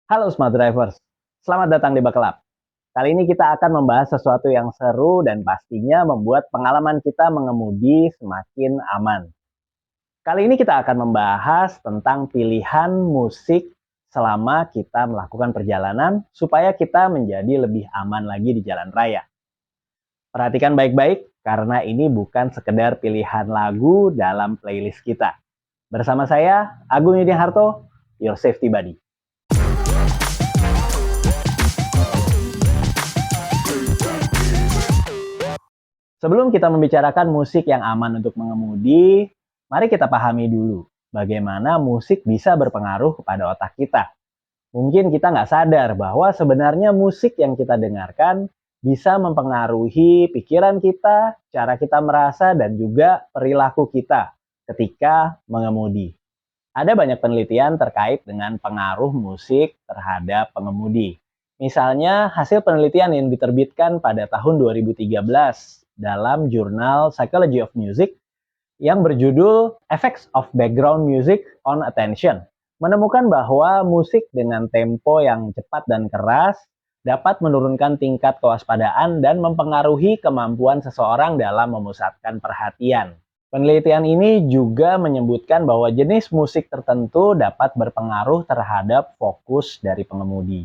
Halo Smart Drivers, selamat datang di Buckle Up. Kali ini kita akan membahas sesuatu yang seru dan pastinya membuat pengalaman kita mengemudi semakin aman. Kali ini kita akan membahas tentang pilihan musik selama kita melakukan perjalanan supaya kita menjadi lebih aman lagi di jalan raya. Perhatikan baik-baik karena ini bukan sekedar pilihan lagu dalam playlist kita. Bersama saya, Agung Yudiharto, Your Safety Buddy. Sebelum kita membicarakan musik yang aman untuk mengemudi, mari kita pahami dulu bagaimana musik bisa berpengaruh kepada otak kita. Mungkin kita nggak sadar bahwa sebenarnya musik yang kita dengarkan bisa mempengaruhi pikiran kita, cara kita merasa, dan juga perilaku kita ketika mengemudi. Ada banyak penelitian terkait dengan pengaruh musik terhadap pengemudi. Misalnya, hasil penelitian yang diterbitkan pada tahun 2013 dalam jurnal Psychology of Music yang berjudul Effects of Background Music on Attention menemukan bahwa musik dengan tempo yang cepat dan keras dapat menurunkan tingkat kewaspadaan dan mempengaruhi kemampuan seseorang dalam memusatkan perhatian. Penelitian ini juga menyebutkan bahwa jenis musik tertentu dapat berpengaruh terhadap fokus dari pengemudi.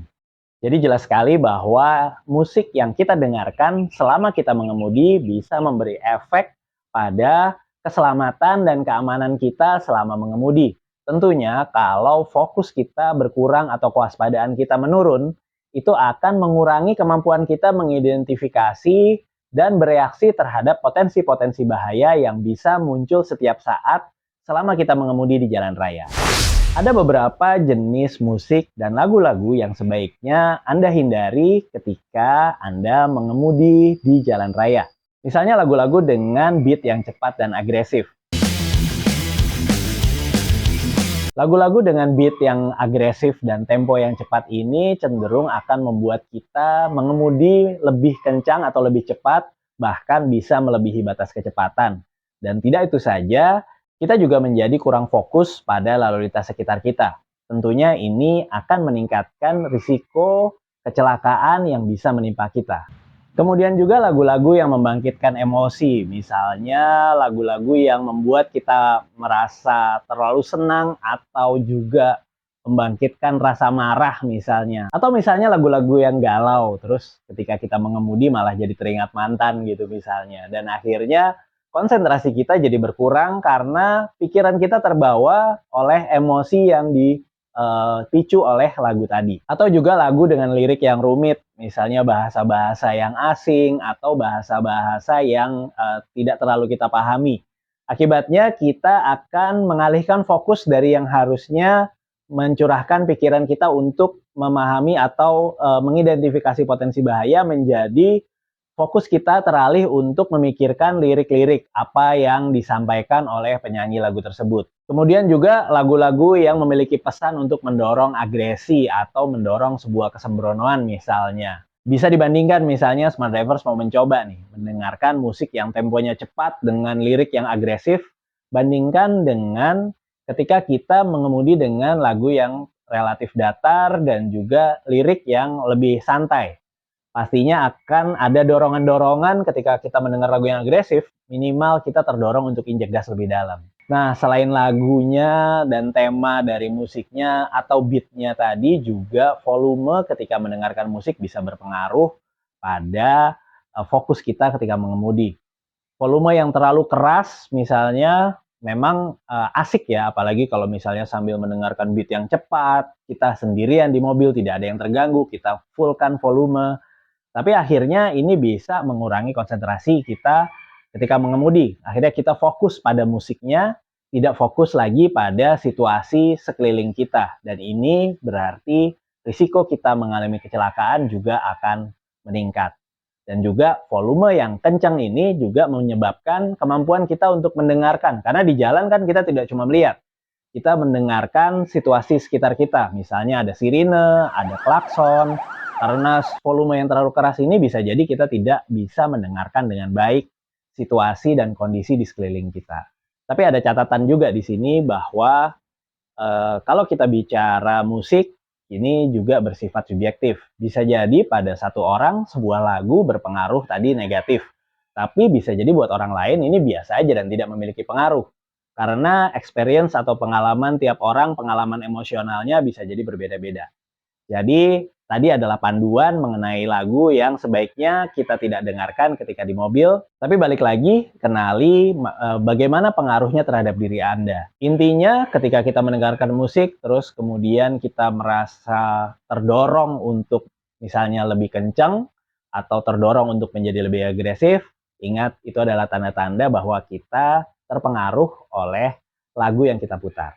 Jadi jelas sekali bahwa musik yang kita dengarkan selama kita mengemudi bisa memberi efek pada keselamatan dan keamanan kita selama mengemudi. Tentunya kalau fokus kita berkurang atau kewaspadaan kita menurun, itu akan mengurangi kemampuan kita mengidentifikasi dan bereaksi terhadap potensi-potensi bahaya yang bisa muncul setiap saat selama kita mengemudi di jalan raya. Ada beberapa jenis musik dan lagu-lagu yang sebaiknya Anda hindari ketika Anda mengemudi di jalan raya. Misalnya lagu-lagu dengan beat yang cepat dan agresif. Lagu-lagu dengan beat yang agresif dan tempo yang cepat ini cenderung akan membuat kita mengemudi lebih kencang atau lebih cepat, bahkan bisa melebihi batas kecepatan. Dan tidak itu saja, kita juga menjadi kurang fokus pada lalu lintas sekitar kita. Tentunya ini akan meningkatkan risiko kecelakaan yang bisa menimpa kita. Kemudian juga lagu-lagu yang membangkitkan emosi, misalnya lagu-lagu yang membuat kita merasa terlalu senang atau juga membangkitkan rasa marah misalnya. Atau misalnya lagu-lagu yang galau, terus ketika kita mengemudi malah jadi teringat mantan gitu misalnya. Dan akhirnya konsentrasi kita jadi berkurang karena pikiran kita terbawa oleh emosi yang dipicu oleh lagu tadi. Atau juga lagu dengan lirik yang rumit, misalnya bahasa-bahasa yang asing atau bahasa-bahasa yang tidak terlalu kita pahami. Akibatnya kita akan mengalihkan fokus dari yang harusnya mencurahkan pikiran kita untuk memahami atau mengidentifikasi potensi bahaya menjadi fokus kita teralih untuk memikirkan lirik-lirik apa yang disampaikan oleh penyanyi lagu tersebut. Kemudian juga lagu-lagu yang memiliki pesan untuk mendorong agresi atau mendorong sebuah kesembronoan misalnya. Bisa dibandingkan misalnya Smart Drivers mau mencoba nih mendengarkan musik yang temponya cepat dengan lirik yang agresif, bandingkan dengan ketika kita mengemudi dengan lagu yang relatif datar dan juga lirik yang lebih santai. Pastinya akan ada dorongan-dorongan ketika kita mendengar lagu yang agresif, minimal kita terdorong untuk injek gas lebih dalam. Nah, selain lagunya dan tema dari musiknya atau beatnya tadi, juga volume ketika mendengarkan musik bisa berpengaruh pada fokus kita ketika mengemudi. Volume yang terlalu keras misalnya memang asik ya, apalagi kalau misalnya sambil mendengarkan beat yang cepat, kita sendirian di mobil, tidak ada yang terganggu, kita fullkan volume. Tapi akhirnya ini bisa mengurangi konsentrasi kita ketika mengemudi. Akhirnya kita fokus pada musiknya, tidak fokus lagi pada situasi sekeliling kita. Dan ini berarti risiko kita mengalami kecelakaan juga akan meningkat. Dan juga volume yang kencang ini juga menyebabkan kemampuan kita untuk mendengarkan. Karena di jalan kan kita tidak cuma melihat, kita mendengarkan situasi sekitar kita. Misalnya ada sirine, ada klakson. Karena volume yang terlalu keras ini bisa jadi kita tidak bisa mendengarkan dengan baik situasi dan kondisi di sekeliling kita. Tapi ada catatan juga di sini bahwa kalau kita bicara musik, ini juga bersifat subjektif. Bisa jadi pada satu orang sebuah lagu berpengaruh tadi negatif. Tapi bisa jadi buat orang lain ini biasa aja dan tidak memiliki pengaruh. Karena experience atau pengalaman tiap orang, pengalaman emosionalnya bisa jadi berbeda-beda. Jadi, tadi adalah panduan mengenai lagu yang sebaiknya kita tidak dengarkan ketika di mobil, tapi balik lagi, kenali bagaimana pengaruhnya terhadap diri Anda. Intinya, ketika kita mendengarkan musik, terus kemudian kita merasa terdorong untuk misalnya lebih kencang, atau terdorong untuk menjadi lebih agresif, ingat itu adalah tanda-tanda bahwa kita terpengaruh oleh lagu yang kita putar.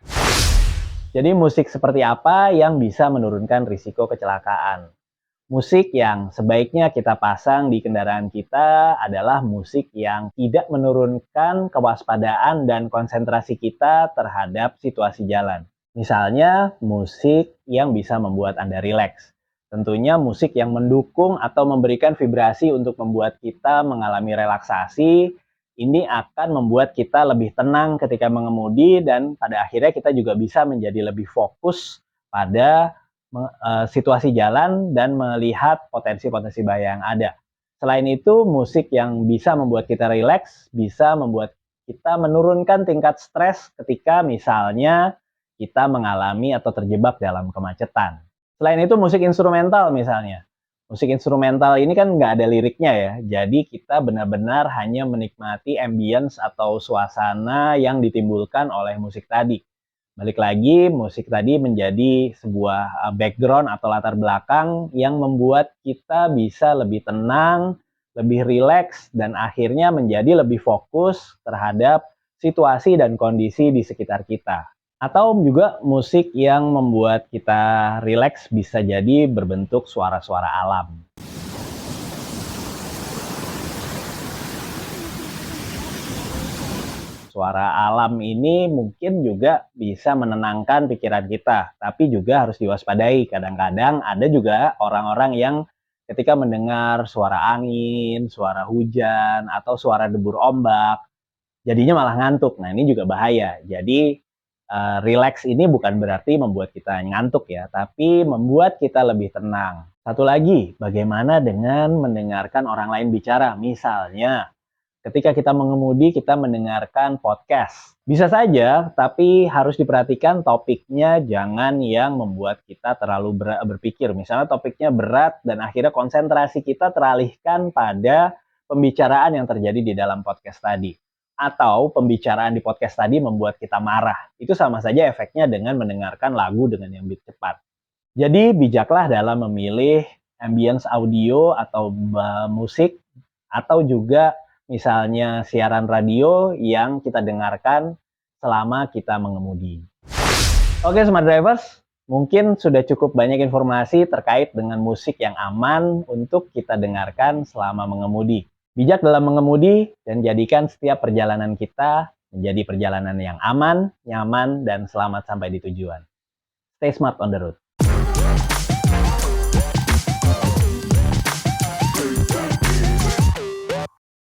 Jadi musik seperti apa yang bisa menurunkan risiko kecelakaan? Musik yang sebaiknya kita pasang di kendaraan kita adalah musik yang tidak menurunkan kewaspadaan dan konsentrasi kita terhadap situasi jalan. Misalnya musik yang bisa membuat Anda rileks. Tentunya musik yang mendukung atau memberikan vibrasi untuk membuat kita mengalami relaksasi, ini akan membuat kita lebih tenang ketika mengemudi dan pada akhirnya kita juga bisa menjadi lebih fokus pada situasi jalan dan melihat potensi-potensi bahaya yang ada. Selain itu, musik yang bisa membuat kita rileks, bisa membuat kita menurunkan tingkat stres ketika misalnya kita mengalami atau terjebak dalam kemacetan. Selain itu, musik instrumental misalnya. Musik instrumental ini kan nggak ada liriknya ya, jadi kita benar-benar hanya menikmati ambience atau suasana yang ditimbulkan oleh musik tadi. Balik lagi, musik tadi menjadi sebuah background atau latar belakang yang membuat kita bisa lebih tenang, lebih rileks, dan akhirnya menjadi lebih fokus terhadap situasi dan kondisi di sekitar kita. Atau juga musik yang membuat kita rileks bisa jadi berbentuk suara-suara alam. Suara alam ini mungkin juga bisa menenangkan pikiran kita, tapi juga harus diwaspadai. Kadang-kadang ada juga orang-orang yang ketika mendengar suara angin, suara hujan, atau suara debur ombak, jadinya malah ngantuk. Nah, ini juga bahaya. Jadi, rileks ini bukan berarti membuat kita ngantuk ya, tapi membuat kita lebih tenang. Satu lagi, bagaimana dengan mendengarkan orang lain bicara? Misalnya, ketika kita mengemudi, kita mendengarkan podcast. Bisa saja, tapi harus diperhatikan topiknya jangan yang membuat kita terlalu berpikir. Misalnya topiknya berat dan akhirnya konsentrasi kita teralihkan pada pembicaraan yang terjadi di dalam podcast tadi. Atau pembicaraan di podcast tadi membuat kita marah. Itu sama saja efeknya dengan mendengarkan lagu dengan yang beat cepat. Jadi bijaklah dalam memilih ambience audio atau musik atau juga misalnya siaran radio yang kita dengarkan selama kita mengemudi. Oke Smart Drivers, mungkin sudah cukup banyak informasi terkait dengan musik yang aman untuk kita dengarkan selama mengemudi. Bijak dalam mengemudi dan jadikan setiap perjalanan kita menjadi perjalanan yang aman, nyaman, dan selamat sampai di tujuan. Stay smart on the road.